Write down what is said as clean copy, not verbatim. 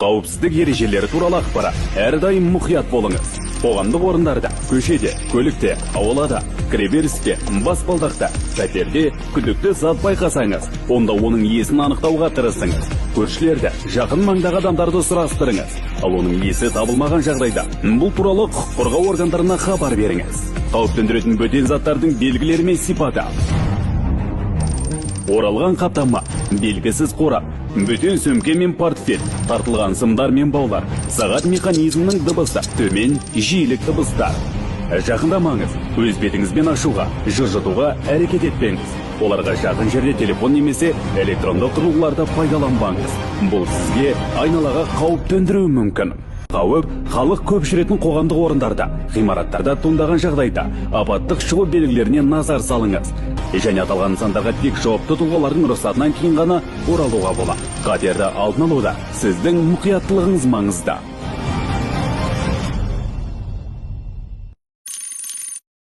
Қауіпсіздік ережелері туралы ақпарат. Әрдайым мұқият болыңыз. Қоғамдық орындарда, көшеде, көлікте, аулада, кіреберісте, баспалдақта, пәтерде күдікті зат байқасаңыз, онда оның иесін анықтауға тырысыңыз. Көршілерді, жақын маңдағы адамдарды сұрастырыңыз. Ал оның иесі табылмаған жағдайда, бұл туралы құқық қорғау органдарына хабар беріңіз. Қауіп төндіретін бөтен заттардың белгілері мен сипаты. Оралған қаптама, белгісіз қорап, бөтен сөмке мен портфель, тартылған сымдар мен баулар, сағат механизмінің дыбысы, төмен жиілік дыбыстар. Жақындамаңыз, өз бетіңізбен ашуға, жылжытуға әрекет етпеңіз. Оларға жақын жерде телефон немесе электрондық құрылғыларды пайдаланбаңыз. Бұл сізге айналаға қауіп төндіруі мүмкін. Қауіп халық көп жүретін қоғамдық орындарда, ғимараттарда туындаған жағдайда апаттық шығу белгілеріне назар салыңыз. Және аталған нысандарға тек жауапты тұлғалардың рұқсатынан кейін ғана оралуға болады. Қатерді алдын алуда сіздің мұқияттылығыңыз маңызды.